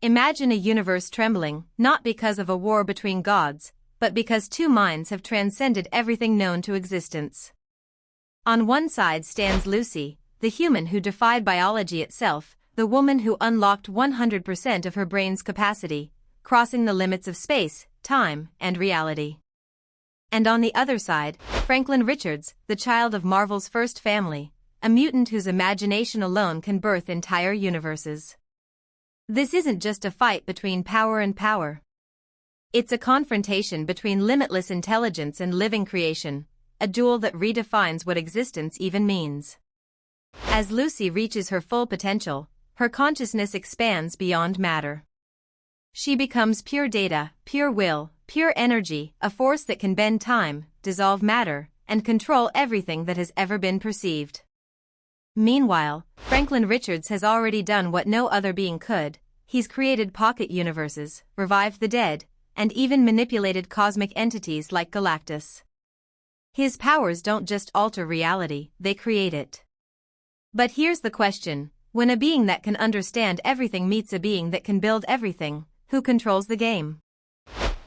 Imagine a universe trembling, not because of a war between gods, but because two minds have transcended everything known to existence. On one side stands Lucy, the human who defied biology itself, the woman who unlocked 100% of her brain's capacity, crossing the limits of space, time, and reality. And on the other side, Franklin Richards, the child of Marvel's first family, a mutant whose imagination alone can birth entire universes. This isn't just a fight between power and power. It's a confrontation between limitless intelligence and living creation, a duel that redefines what existence even means. As Lucy reaches her full potential, her consciousness expands beyond matter. She becomes pure data, pure will, pure energy, a force that can bend time, dissolve matter, and control everything that has ever been perceived. Meanwhile, Franklin Richards has already done what no other being could. He's created pocket universes, revived the dead, and even manipulated cosmic entities like Galactus. His powers don't just alter reality, they create it. But here's the question, when a being that can understand everything meets a being that can build everything, who controls the game?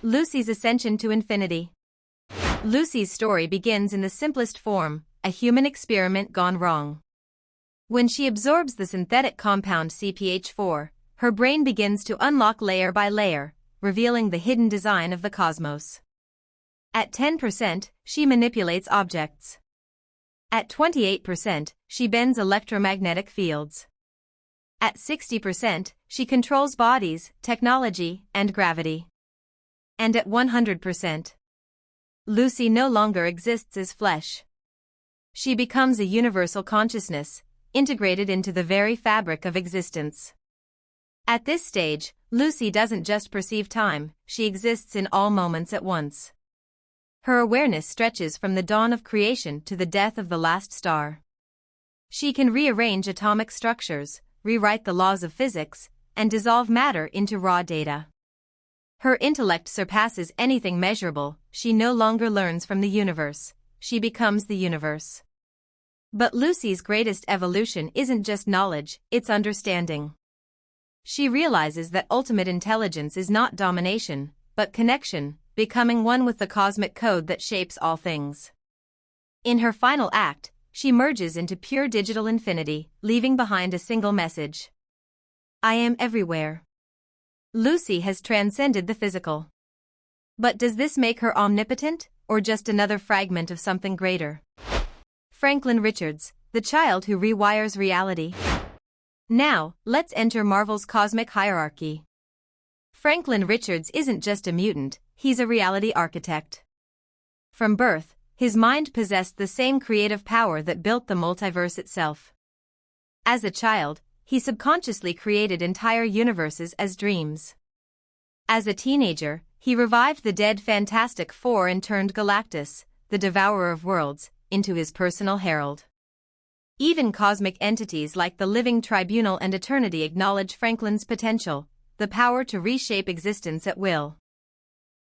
Lucy's ascension to infinity. Lucy's story begins in the simplest form, a human experiment gone wrong. When she absorbs the synthetic compound CPH4, her brain begins to unlock layer by layer, revealing the hidden design of the cosmos. At 10%, she manipulates objects. At 28%, she bends electromagnetic fields. At 60%, she controls bodies, technology, and gravity. And at 100%, Lucy no longer exists as flesh. She becomes a universal consciousness, integrated into the very fabric of existence. At this stage, Lucy doesn't just perceive time, she exists in all moments at once. Her awareness stretches from the dawn of creation to the death of the last star. She can rearrange atomic structures, rewrite the laws of physics, and dissolve matter into raw data. Her intellect surpasses anything measurable, she no longer learns from the universe, she becomes the universe. But Lucy's greatest evolution isn't just knowledge, it's understanding. She realizes that ultimate intelligence is not domination, but connection, becoming one with the cosmic code that shapes all things. In her final act, she merges into pure digital infinity, leaving behind a single message. I am everywhere. Lucy has transcended the physical. But does this make her omnipotent, or just another fragment of something greater? Franklin Richards, the child who rewires reality. Now, let's enter Marvel's cosmic hierarchy. Franklin Richards isn't just a mutant, he's a reality architect. From birth, his mind possessed the same creative power that built the multiverse itself. As a child, he subconsciously created entire universes as dreams. As a teenager, he revived the dead Fantastic Four and turned Galactus, the devourer of worlds, into his personal herald. Even cosmic entities like the Living Tribunal and Eternity acknowledge Franklin's potential, the power to reshape existence at will.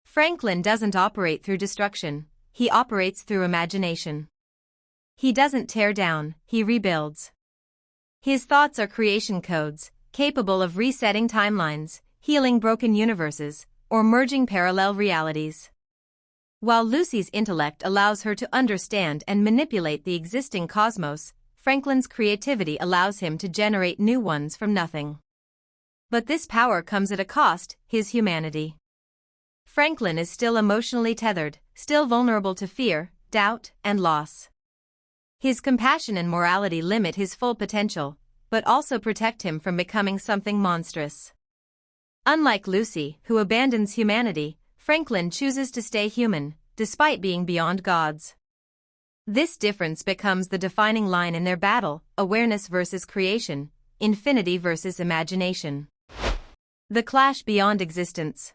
Franklin doesn't operate through destruction, he operates through imagination. He doesn't tear down, he rebuilds. His thoughts are creation codes, capable of resetting timelines, healing broken universes, or merging parallel realities. While Lucy's intellect allows her to understand and manipulate the existing cosmos, Franklin's creativity allows him to generate new ones from nothing. But this power comes at a cost, his humanity. Franklin is still emotionally tethered, still vulnerable to fear, doubt, and loss. His compassion and morality limit his full potential, but also protect him from becoming something monstrous. Unlike Lucy, who abandons humanity, Franklin chooses to stay human, despite being beyond gods. This difference becomes the defining line in their battle, awareness versus creation, infinity versus imagination. The clash beyond existence.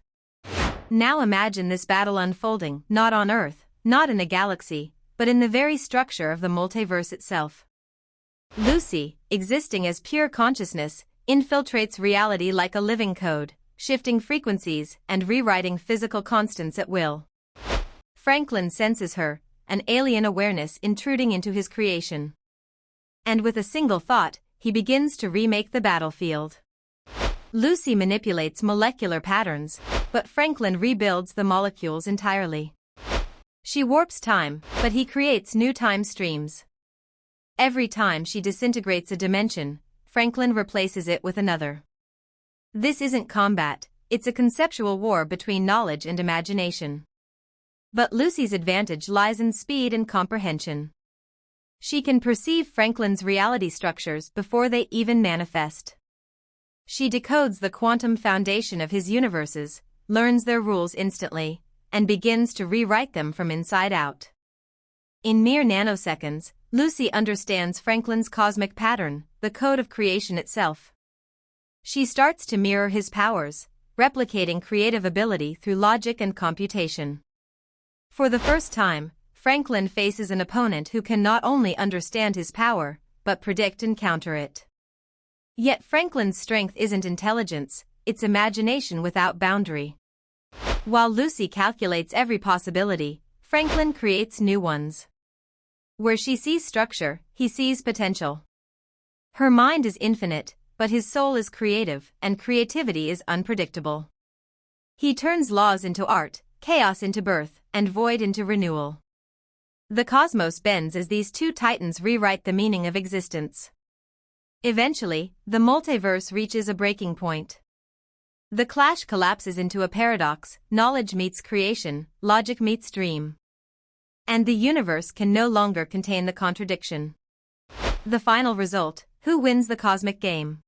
Now imagine this battle unfolding, not on Earth, not in a galaxy, but in the very structure of the multiverse itself. Lucy, existing as pure consciousness, infiltrates reality like a living code, shifting frequencies and rewriting physical constants at will. Franklin senses her, an alien awareness intruding into his creation. And with a single thought, he begins to remake the battlefield. Lucy manipulates molecular patterns, but Franklin rebuilds the molecules entirely. She warps time, but he creates new time streams. Every time she disintegrates a dimension, Franklin replaces it with another. This isn't combat, it's a conceptual war between knowledge and imagination. But Lucy's advantage lies in speed and comprehension. She can perceive Franklin's reality structures before they even manifest. She decodes the quantum foundation of his universes, learns their rules instantly, and begins to rewrite them from inside out. In mere nanoseconds, Lucy understands Franklin's cosmic pattern, the code of creation itself. She starts to mirror his powers, replicating creative ability through logic and computation. For the first time, Franklin faces an opponent who can not only understand his power, but predict and counter it. Yet Franklin's strength isn't intelligence, it's imagination without boundary. While Lucy calculates every possibility, Franklin creates new ones. Where she sees structure, he sees potential. Her mind is infinite, but his soul is creative, and creativity is unpredictable. He turns laws into art, chaos into birth, and void into renewal. The cosmos bends as these two titans rewrite the meaning of existence. Eventually, the multiverse reaches a breaking point. The clash collapses into a paradox: knowledge meets creation, logic meets dream. And the universe can no longer contain the contradiction. The final result: who wins the cosmic game?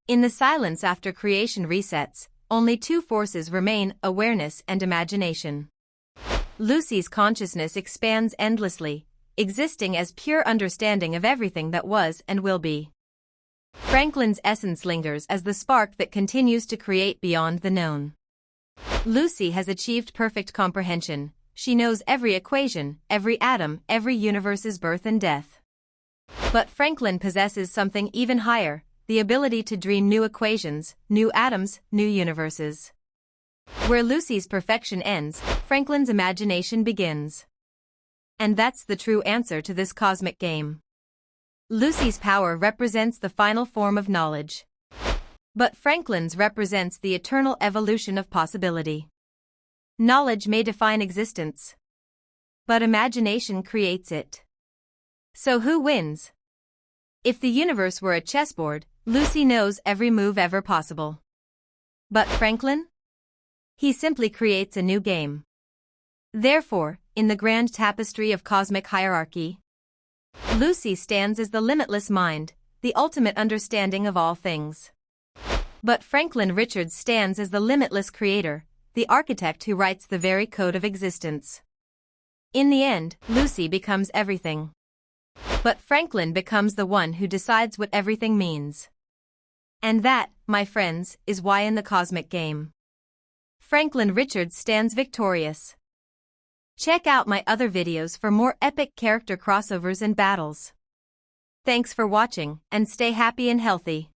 In the silence after creation resets, only two forces remain: awareness and imagination. Lucy's consciousness expands endlessly, existing as pure understanding of everything that was and will be. Franklin's essence lingers as the spark that continues to create beyond the known. Lucy has achieved perfect comprehension. She knows every equation, every atom, every universe's birth and death. But Franklin possesses something even higher: the ability to dream new equations, new atoms, new universes. Where Lucy's perfection ends, Franklin's imagination begins. And that's the true answer to this cosmic game. Lucy's power represents the final form of knowledge. But Franklin's represents the eternal evolution of possibility. Knowledge may define existence, but imagination creates it. So who wins? If the universe were a chessboard, Lucy knows every move ever possible. But Franklin? He simply creates a new game. Therefore, in the grand tapestry of cosmic hierarchy, Lucy stands as the limitless mind, the ultimate understanding of all things. But Franklin Richards stands as the limitless creator, the architect who writes the very code of existence. In the end, Lucy becomes everything. But Franklin becomes the one who decides what everything means. And that, my friends, is why in the cosmic game, Franklin Richards stands victorious. Check out my other videos for more epic character crossovers and battles. Thanks for watching, and stay happy and healthy.